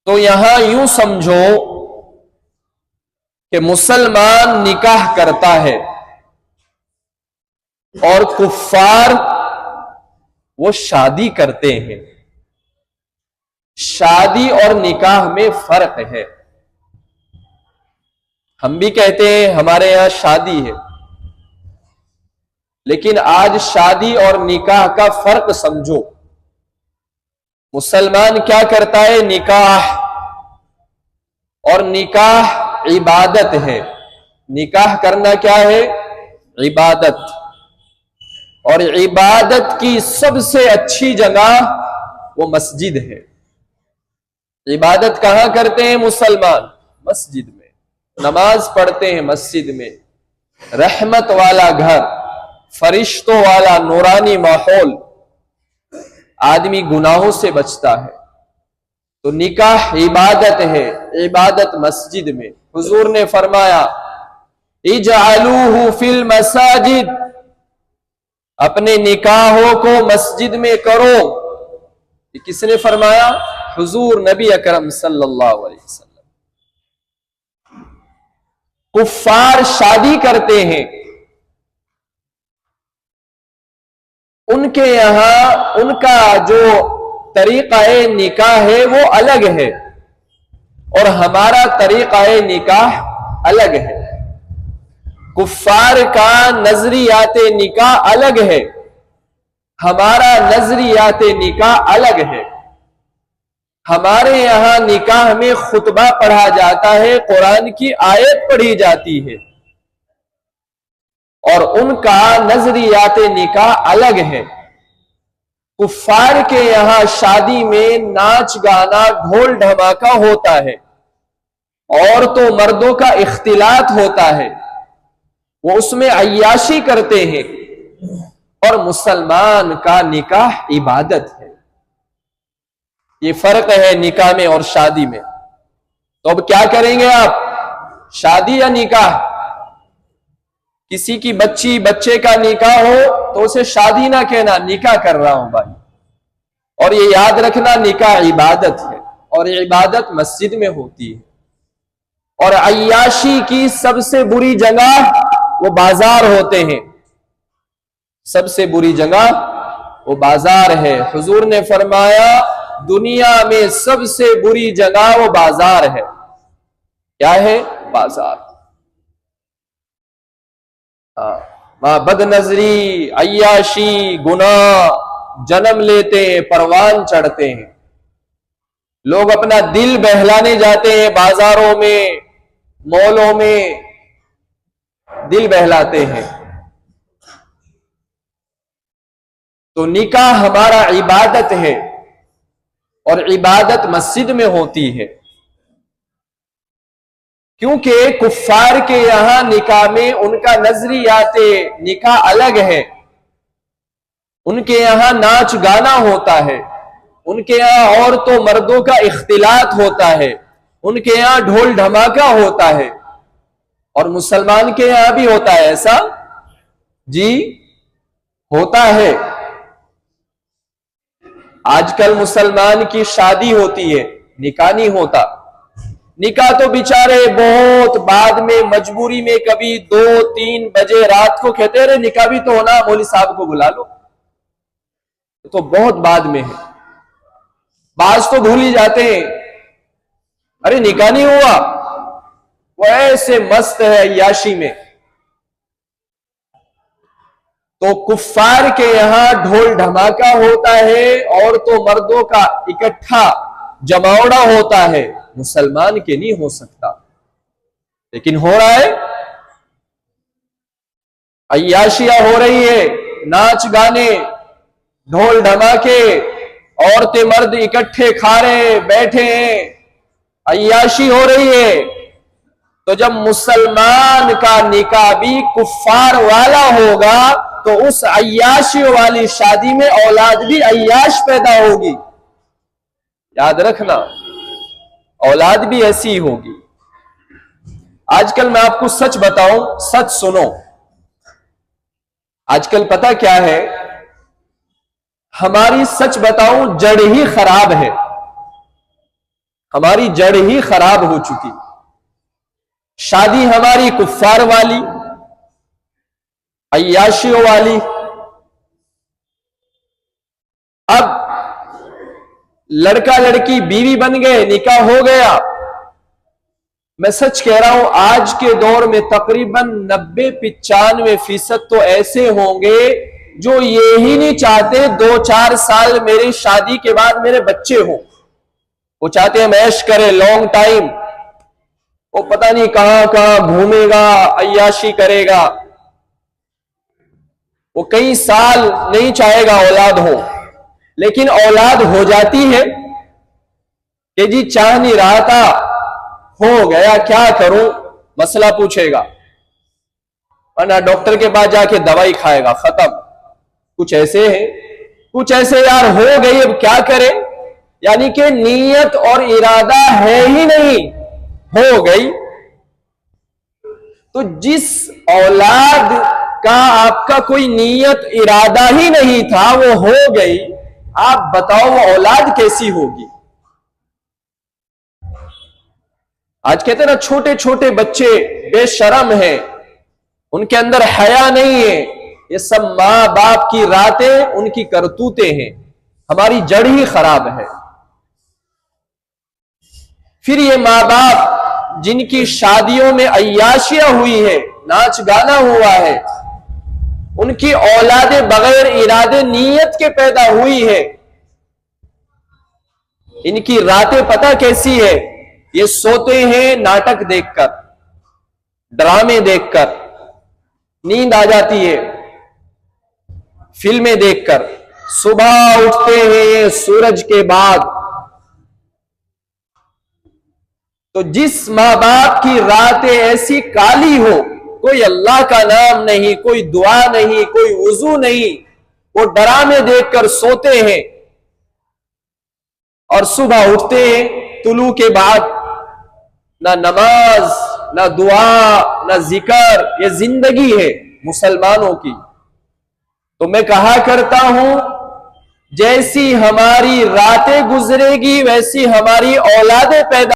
तो यहां यूं समझो कि मुसलमान निकाह करता है और कुफ्फार वो शादी करते हैं। शादी और निकाह में फर्क है। हम भी कहते हैं हमारे यहां शादी है, लेकिन आज शादी और निकाह का फर्क समझो। मुसलमान क्या करता है? निकाह, और निकाह इबादत है। निकाह करना क्या है? इबादत। और इबादत की सबसे अच्छी जगह वो मस्जिद है। इबादत कहां करते हैं मुसलमान? मस्जिद में। नमाज पढ़ते हैं मस्जिद में। रहमत वाला घर, फरिश्तों वाला नूरानी माहौल, आदमी गुनाहों से बचता है। तो निकाह इबादत है, इबादत मस्जिद में। हुजूर ने फरमाया इजअलूहु फिल मसाजिद, अपने निकाहों को मस्जिद में करो। ये किसने फरमाया? हुजूर नबी अकरम सल्लल्लाहु अलैहि वसल्लम। कुफ्फार शादी करते हैं, उनके यहां उनका जो तरीका निकाह है वो अलग है, और हमारा तरीका निकाह अलग है। कुफ्फार का नजरियात निकाह अलग है, हमारा नजरियात निकाह अलग है। हमारे यहां निकाह में खुतबा पढ़ा जाता है, कुरान की आयत पढ़ी जाती है, और उनका नजरियात निकाह अलग है। कुफ्फार के यहां शादी में नाच गाना ढोल ढमाका औरतों है, और तो मर्दों का इख्तिलात होता है, वो उसमें अय्याशी करते हैं। और मुसलमान का निकाह इबादत है। ये फर्क है निकाह में और शादी में। तो अब क्या करेंगे आप? शादी या निकाह? किसी की बच्ची बच्चे का निकाह हो तो उसे शादी ना कहना, निकाह कर रहा हूं भाई। और ये याद रखना, निकाह इबादत है, और ये इबादत मस्जिद में होती है। और अय्याशी की सबसे बुरी जगह वो बाजार होते हैं। सबसे बुरी जगह वो बाजार है। हुजूर ने फरमाया दुनिया में सबसे बुरी जगह वो बाजार है। क्या है? बाजार। मां बदनजरी, अय्याशी, गुनाह जन्म लेते हैं, परवान चढ़ते हैं। लोग अपना दिल बहलाने जाते हैं, बाजारों में, मॉलों में दिल बहलाते हैं। तो निकाह हमारा इबादत है, और इबादत मस्जिद में होती है। क्योंकि कुफ्फार के यहां निकाह में उनका नजरियाते निकाह अलग है। उनके यहां नाच गाना होता है, उनके यहां औरतों मर्दों का इख्तिलात होता है, उनके यहां ढोल धमाका होता है। और मुसलमान के यहां भी होता है ऐसा? जी होता है। आजकल मुसलमान की शादी होती है, निकाह नहीं होता। निकाह तो बेचारे बहुत बाद में, मजबूरी में, कभी 2-3 बजे रात को कहते हैं अरे निकाह भी तो होना, मौलवी साहब को बुला लो। तो बहुत बाद में है। बाज तो भूल ही जाते हैं, अरे निकाह नहीं हुआ, वो ऐसे मस्त है अय्याशी में। तो कुफ्फार के यहां ढोल धमाका होता है, और तो मर्दों का इकट्ठा जमावड़ा होता है। मुसलमान के नहीं हो सकता, लेकिन हो रहा है। अय्याशियां हो रही है, नाच गाने, ढोल धमाके, औरतें मर्द इकट्ठे खा रहे बैठे हैं, अय्याशी हो रही है। तो जब मुसलमान का निकाह भी कुफ्फार वाला होगा तो उस अय्याशी वाली शादी में औलाद भी अय्याश पैदा होगी। याद रखना, औलाद भी ऐसी होगी। आजकल मैं आपको सच बताऊं, सच सुनो, आजकल पता क्या है, हमारी सच बताऊं जड़ ही खराब है। हमारी जड़ ही खराब हो चुकी। शादी हमारी कुफ्फार वाली, अय्याशियों वाली। अब लड़का लड़की बीवी बन गए, निकाह हो गया। मैं सच कह रहा हूं, आज के दौर में तकरीबन 90-95% तो ऐसे होंगे जो ये ही नहीं चाहते 2-4 साल मेरी शादी के बाद मेरे बच्चे हो। वो चाहते हैं मैश करे लॉन्ग टाइम, वो पता नहीं कहां कहां घूमेगा, अय्याशी करेगा। वो कई साल नहीं चाहेगा औलाद हो, लेकिन औलाद हो जाती है कि जी चाह नहीं रहा था, हो गया, क्या करूं, मसला पूछेगा, वरना डॉक्टर के पास जाके दवाई खाएगा, खत्म। कुछ ऐसे हैं, कुछ ऐसे यार हो गई, अब क्या करे, यानी कि नीयत और इरादा है ही नहीं, हो गई। तो जिस औलाद का आपका कोई नीयत इरादा ही नहीं था, वो हो गई, आप बताओ वो औलाद कैसी होगी। आज कहते हैं ना, छोटे छोटे बच्चे बेशर्म हैं, उनके अंदर हया नहीं है। ये सब मां बाप की रातें, उनकी करतूतें हैं। हमारी जड़ ही खराब है। फिर ये मां बाप जिनकी शादियों में अय्याशियां हुई है, नाच गाना हुआ है, उनकी औलादे बगैर इरादे नीयत के पैदा हुई है। इनकी रातें पता कैसी है? ये सोते हैं नाटक देखकर, ड्रामे देखकर, नींद आ जाती है फिल्में देखकर। सुबह उठते हैं सूरज के बाद। तो जिस मां बाप की रातें ऐसी काली हो, कोई अल्लाह का नाम नहीं, कोई दुआ नहीं, कोई वुजू नहीं, वो ड्रामे देखकर सोते हैं और सुबह उठते हैं तुलू के बाद, ना नमाज, ना दुआ, ना जिक्र। ये जिंदगी है मुसलमानों की। तो मैं कहा करता हूं, जैसी हमारी रातें गुजरेगी वैसी हमारी औलादें पैदा